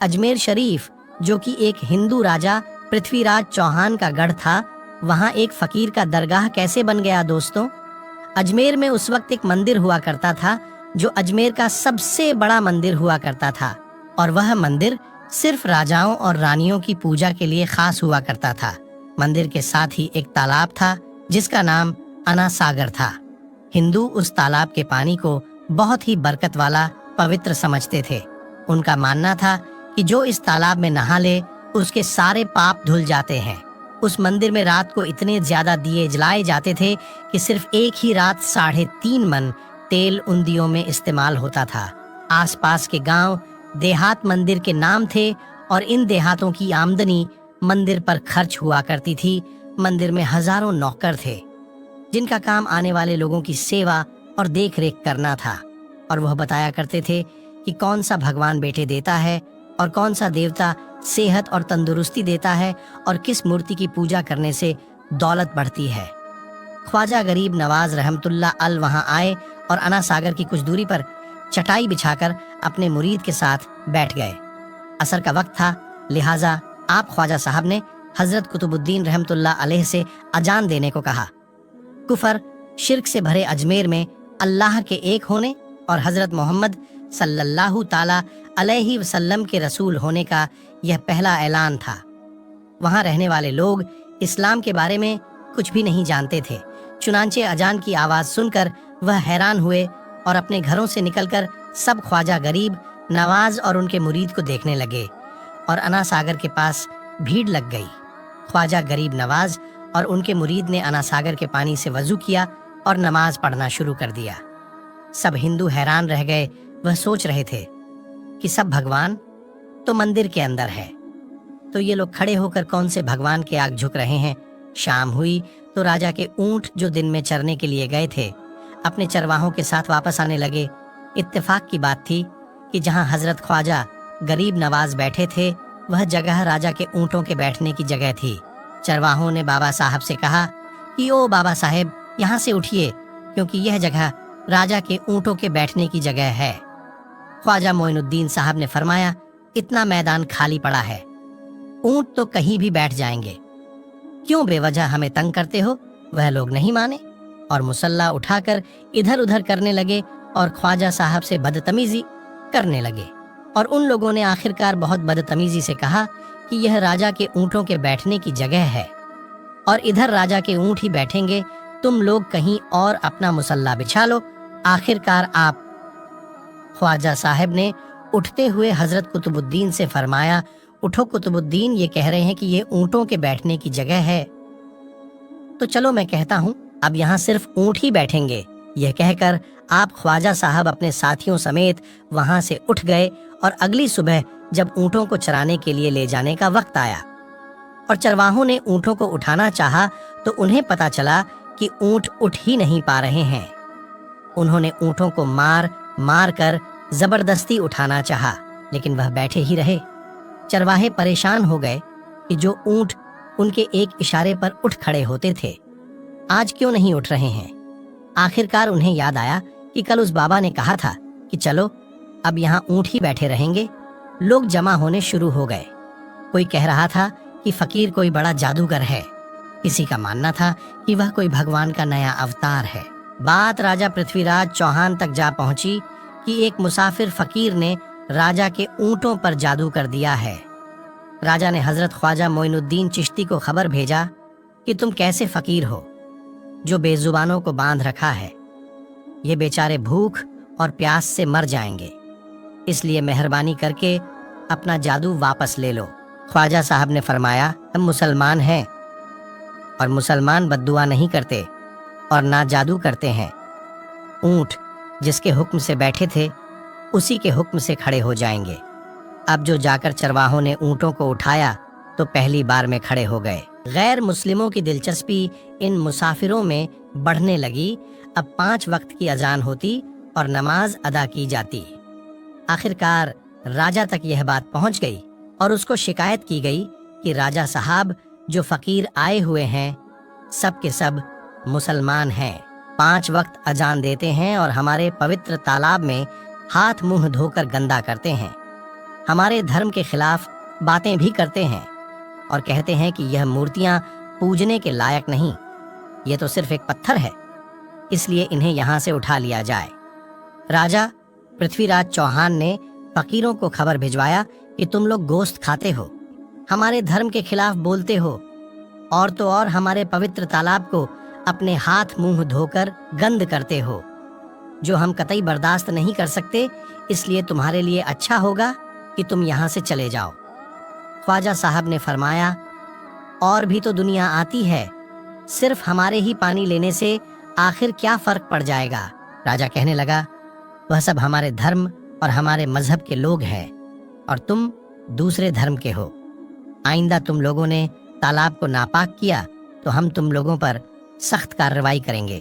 अजमेर शरीफ, जो कि एक हिंदू राजा पृथ्वीराज चौहान का गढ़ था, वहाँ एक फकीर का दरगाह कैसे बन गया दोस्तों? अजमेर में उस वक्त एक मंदिर हुआ करता था जो अजमेर का सबसे बड़ा मंदिर हुआ करता था, और वह मंदिर सिर्फ राजाओं और रानियों की पूजा के लिए खास हुआ करता था। मंदिर के साथ ही एक तालाब था जिसका नाम अना सागर था। हिंदू उस तालाब के पानी को बहुत ही बरकत वाला, पवित्र समझते थे। उनका मानना था कि जो इस तालाब में नहा ले उसके सारे पाप धुल जाते हैं। उस मंदिर में रात को इतने ज्यादा दिए जलाए जाते थे कि सिर्फ एक ही रात 3.5 मन तेल उन दियों में इस्तेमाल होता था। आसपास के गांव देहात मंदिर के नाम थे और इन देहातों की आमदनी मंदिर पर खर्च हुआ करती थी। मंदिर में हजारों नौकर थे जिनका काम आने वाले लोगों की सेवा और देख रेख करना था, और वह बताया करते थे कि कौन सा भगवान बेटे देता है और कौन सा देवता सेहत और तंदुरुस्ती देता है और किस मूर्ति की पूजा करने से दौलत बढ़ती है। ख्वाजा गरीब नवाज रहमतुल्लाह अल वहां आए और अना सागर की कुछ दूरी पर चटाई बिछाकर अपने मुरीद के साथ बैठ गए। असर का वक्त था, लिहाजा आप ख्वाजा साहब ने हजरत कुतुबुद्दीन रहमतुल्लाह अलैह से अजान देने को कहा। कुफर शिर्क से भरे अजमेर में अल्लाह के एक होने और हजरत मोहम्मद सल्लल्लाहु ताला अलैहि वसल्लम के रसूल होने का यह पहला ऐलान था। वहाँ रहने वाले लोग इस्लाम के बारे में कुछ भी नहीं जानते थे। चुनांचे अजान की आवाज़ सुनकर वह हैरान हुए और अपने घरों से निकलकर सब ख्वाजा गरीब नवाज और उनके मुरीद को देखने लगे, और अना सागर के पास भीड़ लग गई। ख्वाजा गरीब नवाज और उनके मुरीद ने अना सागर के पानी से वजू किया और नमाज पढ़ना शुरू कर दिया। सब हिंदू हैरान रह गए। वह सोच रहे थे कि सब भगवान तो मंदिर के अंदर है, तो ये लोग खड़े होकर कौन से भगवान के आग झुक रहे हैं। शाम हुई तो राजा के ऊंट जो दिन में चरने के लिए गए थे अपने चरवाहों के साथ वापस आने लगे। इत्तेफाक की बात थी कि जहां हजरत ख्वाजा गरीब नवाज बैठे थे वह जगह राजा के ऊंटों के बैठने की जगह थी। चरवाहों ने बाबा साहब से कहा कि ओ बाबा साहेब, यहाँ से उठिए, क्योंकि यह जगह राजा के ऊंटों के बैठने की जगह है। ख्वाजा मोइनुद्दीन साहब ने फरमाया, इतना मैदान खाली पड़ा है, ऊंट तो कहीं भी बैठ जाएंगे, क्यों बेवजह हमें तंग करते हो। वह लोग नहीं माने और मुसल्ला उठाकर इधर उधर करने लगे और ख्वाजा साहब से बदतमीजी करने लगे, और उन लोगों ने आखिरकार बहुत बदतमीजी से कहा कि यह राजा के ऊंटों के बैठने की जगह है और इधर राजा के ऊंट ही बैठेंगे, तुम लोग कहीं और अपना मुसल्ला बिछा लो। आखिरकार आप ख्वाजा साहब ने उठते हुए हजरत कुतुबुद्दीन से फरमाया, उठो कुतुबुद्दीन, ये कह रहे हैं कि ये ऊंटों के बैठने की जगह है, तो चलो मैं कहता हूँ अब यहाँ सिर्फ ऊंट ही बैठेंगे। यह कहकर आप ख्वाजा साहब अपने साथियों समेत वहां से उठ गए, और अगली सुबह जब ऊंटों को चराने के लिए ले जाने का वक्त आया और चरवाहों ने ऊंटों को उठाना चाहा तो उन्हें पता चला कि ऊंट उठ ही नहीं पा रहे हैं। उन्होंने ऊंटों को मार मार कर जबरदस्ती उठाना चाहा, लेकिन वह बैठे ही रहे। चरवाहे परेशान हो गए कि जो ऊंट उनके एक इशारे पर उठ खड़े होते थे आज क्यों नहीं उठ रहे हैं। आखिरकार उन्हें याद आया कि कल उस बाबा ने कहा था कि चलो अब यहाँ ऊंट ही बैठे रहेंगे। लोग जमा होने शुरू हो गए। कोई कह रहा था कि फकीर कोई बड़ा जादूगर है, किसी का मानना था कि वह कोई भगवान का नया अवतार है। बात राजा पृथ्वीराज चौहान तक जा पहुंची कि एक मुसाफिर फकीर ने राजा के ऊंटों पर जादू कर दिया है। राजा ने हजरत ख्वाजा मोइनुद्दीन चिश्ती को खबर भेजा कि तुम कैसे फकीर हो जो बेजुबानों को बांध रखा है, ये बेचारे भूख और प्यास से मर जाएंगे, इसलिए मेहरबानी करके अपना जादू वापस ले लो। ख्वाजा साहब ने फरमाया, हम मुसलमान हैं और मुसलमान बद्दुआ नहीं करते और ना जादू करते हैं। ऊंट जिसके हुक्म से बैठे थे उसी के हुक्म से खड़े हो जाएंगे। अब जो जाकर चरवाहों ने ऊंटों को उठाया तो पहली बार में खड़े हो गए। गैर मुस्लिमों की दिलचस्पी इन मुसाफिरों में बढ़ने लगी। अब 5 वक्त की अजान होती और नमाज अदा की जाती। आखिरकार राजा तक यह बात पहुंच गई और उसको शिकायत की गई कि राजा साहब जो फकीर आए हुए हैं सब के सब मुसलमान हैं, 5 वक्त अजान देते हैं और हमारे पवित्र तालाब में हाथ मुंह धोकर गंदा करते हैं। हमारे धर्म के खिलाफ बातें भी करते हैं और कहते हैं कि यह मूर्तियां पूजने के लायक नहीं, ये तो सिर्फ एक पत्थर है, इसलिए इन्हें यहाँ से उठा लिया जाए। राजा पृथ्वीराज चौहान ने फकीरों को खबर भिजवाया कि तुम लोग गोश्त खाते हो, हमारे धर्म के खिलाफ बोलते हो, और तो और हमारे पवित्र तालाब को अपने हाथ मुंह धोकर गंद करते हो, जो हम कतई बर्दाश्त नहीं कर सकते, इसलिए तुम्हारे लिए अच्छा होगा कि तुम यहाँ से चले जाओ। ख्वाजा साहब ने फरमाया, और भी तो दुनिया आती है, सिर्फ हमारे ही पानी लेने से आखिर क्या फर्क पड़ जाएगा। राजा कहने लगा, वह सब हमारे धर्म और हमारे मजहब के लोग हैं और तुम दूसरे धर्म के हो। आइंदा तुम लोगों ने तालाब को नापाक किया तो हम तुम लोगों पर सख्त कार्रवाई करेंगे।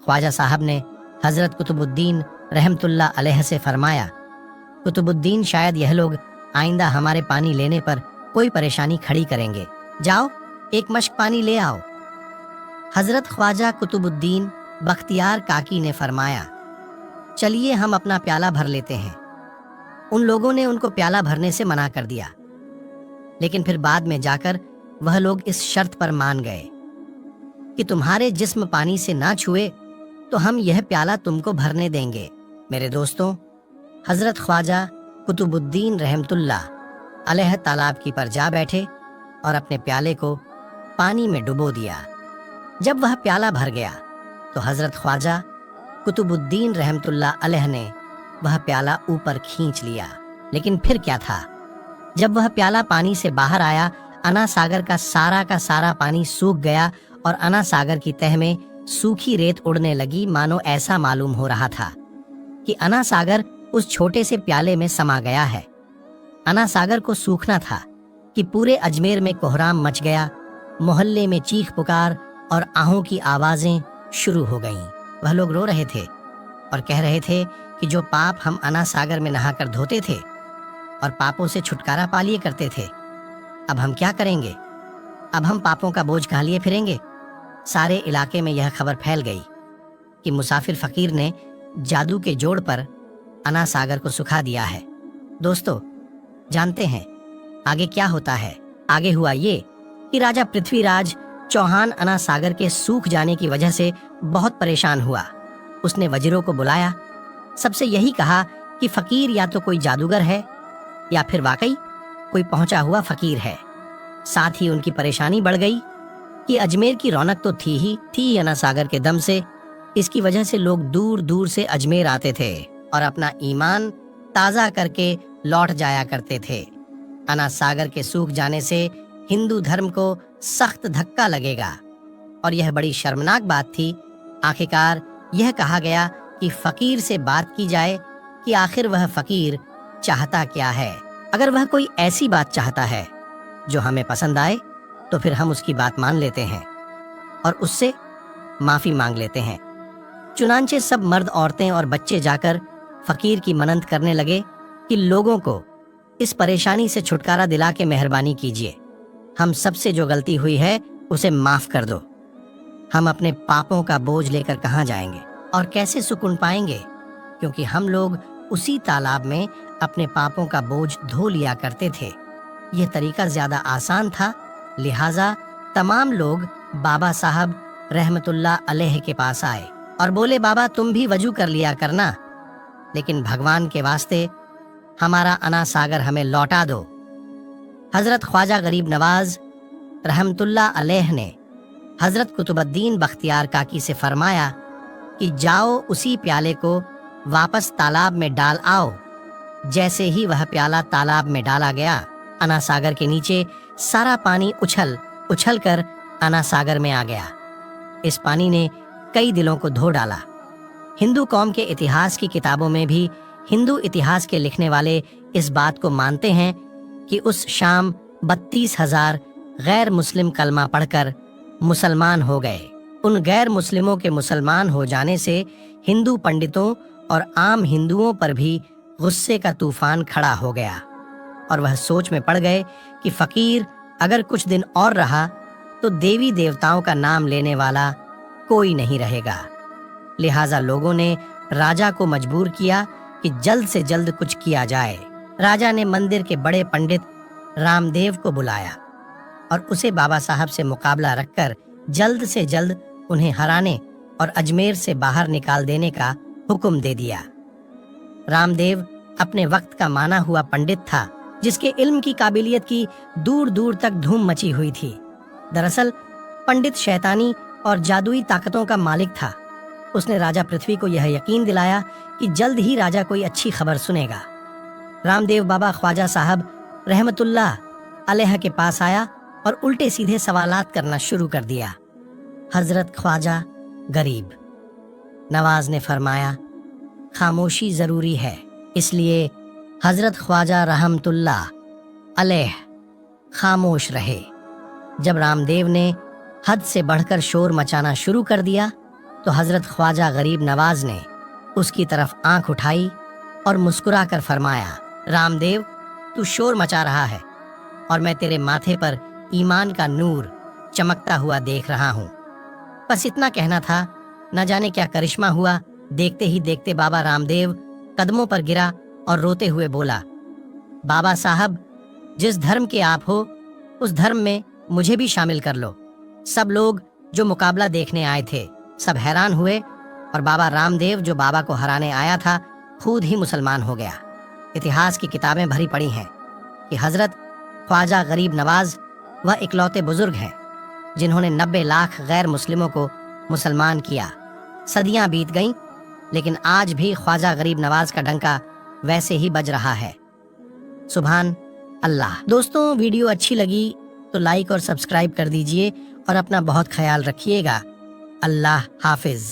ख्वाजा साहब ने हजरत कुतुबुद्दीन रहमतुल्लाह अलैह से फरमाया, कुतुबुद्दीन शायद यह लोग आइंदा हमारे पानी लेने पर कोई परेशानी खड़ी करेंगे, जाओ एक मश्क पानी ले आओ। हजरत ख्वाजा कुतुबुद्दीन बख्तियार काकी ने फरमाया, चलिए हम अपना प्याला भर लेते हैं। उन लोगों ने उनको प्याला भरने से मना कर दिया, लेकिन फिर बाद में जाकर वह लोग इस शर्त पर मान गए कि तुम्हारे जिस्म पानी से ना छुए तो हम यह प्याला तुमको भरने देंगे। मेरे दोस्तों, हजरत ख्वाजा कुतुबुद्दीन रहमतुल्लाह अलैह तालाब की पर जा बैठे और अपने प्याले को पानी में डुबो दिया। जब वह प्याला भर गया तो हजरत ख्वाजा कुतुबुद्दीन रहमतुल्लाह अलैह ने वह प्याला ऊपर खींच लिया। लेकिन फिर क्या था, जब वह प्याला पानी से बाहर आया, अना सागर का सारा पानी सूख गया और अना सागर की तह में सूखी रेत उड़ने लगी। मानो ऐसा मालूम हो रहा था कि अना सागर उस छोटे से प्याले में समा गया है। अना सागर को सूखना था कि पूरे अजमेर में कोहराम मच गया। मोहल्ले में चीख पुकार और आहों की आवाजें शुरू हो गईं। वह लोग रो रहे थे और कह रहे थे कि जो पाप हम अना सागर में नहाकर धोते थे और पापों से छुटकारा पा लिए करते थे, अब हम क्या करेंगे? अब हम पापों का बोझ कहाँ लिए फिरेंगे? सारे इलाके में यह खबर फैल गई कि मुसाफिर फकीर ने जादू के जोड़ पर अना सागर को सुखा दिया है। दोस्तों, जानते हैं आगे क्या होता है? आगे हुआ ये कि राजा पृथ्वीराज चौहान अना सागर के सूख जाने की वजह से बहुत परेशान हुआ। उसने वजीरों को बुलाया, सबसे यही कहा कि फकीर या तो कोई जादूगर है या फिर वाकई कोई पहुंचा हुआ फकीर है। साथ ही उनकी परेशानी बढ़ गई कि अजमेर की रौनक तो थी अना सागर के दम से। इसकी वजह से लोग दूर दूर से अजमेर आते थे और अपना ईमान ताज़ा करके लौट जाया करते थे। अना सागर के सूख जाने से हिंदू धर्म को सख्त धक्का लगेगा और यह बड़ी शर्मनाक बात थी। आखिरकार यह कहा गया कि फकीर से बात की जाए कि आखिर वह फकीर चाहता क्या है। अगर वह कोई ऐसी बात चाहता है जो हमें पसंद आए तो फिर हम उसकी बात मान लेते हैं और उससे माफी मांग लेते हैं। चुनांचे सब मर्द, औरतें और बच्चे जाकर फकीर की मन्नत करने लगे कि लोगों को इस परेशानी से छुटकारा दिला के मेहरबानी कीजिए, हम सबसे जो गलती हुई है उसे माफ कर दो। हम अपने पापों का बोझ लेकर कहाँ जाएंगे और कैसे सुकून पाएंगे, क्योंकि हम लोग उसी तालाब में अपने पापों का बोझ धो लिया करते थे। यह तरीका ज्यादा आसान था, लिहाजा तमाम लोग बाबा साहब रहमतुल्लाह अलैह के पास आए और बोले, बाबा तुम भी वजू कर लिया करना, लेकिन भगवान के वास्ते हमारा अना सागर हमें लौटा दो। हजरत ख्वाजा गरीब नवाज रहमतुल्लाह अलैह ने हजरत कुतुबुद्दीन बख्तियार काकी से फरमाया कि जाओ उसी प्याले को वापस तालाब में डाल आओ। जैसे ही वह प्याला तालाब में डाला गया, अना सागर के नीचे सारा पानी उछल कर अना सागर में आ गया। इस पानी ने कई दिलों को धो डाला। हिंदू कौम के इतिहास की किताबों में भी हिंदू इतिहास के लिखने वाले इस बात को मानते हैं कि उस शाम 32,000 गैर मुस्लिम कलमा पढ़कर मुसलमान हो गए। उन गैर मुस्लिमों के मुसलमान हो जाने से हिंदू पंडितों और आम हिंदुओं पर भी गुस्से का तूफान खड़ा हो गया और वह सोच में पड़ गए कि फकीर अगर कुछ दिन और रहा तो देवी देवताओं का नाम लेने वाला कोई नहीं रहेगा। लिहाजा लोगों ने राजा को मजबूर किया कि जल्द से जल्द कुछ किया जाए। राजा ने मंदिर के बड़े पंडित रामदेव को बुलाया और उसे बाबा साहब से मुकाबला रखकर जल्द से जल्द उन्हें हराने और अजमेर से बाहर निकाल देने का हुक्म दे दिया। रामदेव अपने वक्त का माना हुआ पंडित था, जिसके इल्म की काबिलियत की दूर दूर तक धूम मची हुई थी। दरअसल पंडित शैतानी और जादुई ताकतों का मालिक था। उसने राजा पृथ्वी को यह यकीन दिलाया कि जल्द ही राजा कोई अच्छी खबर सुनेगा। रामदेव बाबा ख्वाजा साहब रहमतुल्लाह अलैह के पास आया और उल्टे सीधे सवालात करना शुरू कर दिया। हजरत ख्वाजा गरीब नवाज ने फरमाया, खामोशी जरूरी है, इसलिए हजरत ख्वाजा रहमतुल्लाह अलैह खामोश रहे। जब रामदेव ने हद से बढ़कर शोर मचाना शुरू कर दिया तो हजरत ख्वाजा गरीब नवाज ने उसकी तरफ आंख उठाई और मुस्कुराकर फरमाया, रामदेव, तू शोर मचा रहा है और मैं तेरे माथे पर ईमान का नूर चमकता हुआ देख रहा हूँ। बस इतना कहना था, न जाने क्या करिश्मा हुआ। देखते ही देखते बाबा रामदेव कदमों पर गिरा और रोते हुए बोला, बाबा साहब, जिस धर्म के आप हो उस धर्म में मुझे भी शामिल कर लो। सब लोग जो मुकाबला देखने आए थे सब हैरान हुए और बाबा रामदेव जो बाबा को हराने आया था खुद ही मुसलमान हो गया। इतिहास की किताबें भरी पड़ी हैं कि हजरत ख्वाजा गरीब नवाज वह इकलौते बुजुर्ग हैं जिन्होंने 90 लाख गैर मुस्लिमों को मुसलमान किया। सदियां बीत गईं, लेकिन आज भी ख्वाजा गरीब नवाज का डंका वैसे ही बज रहा है। सुभान अल्लाह। दोस्तों, वीडियो अच्छी लगी तो लाइक और सब्सक्राइब कर दीजिए और अपना बहुत ख्याल रखिएगा। अल्लाह हाफिज।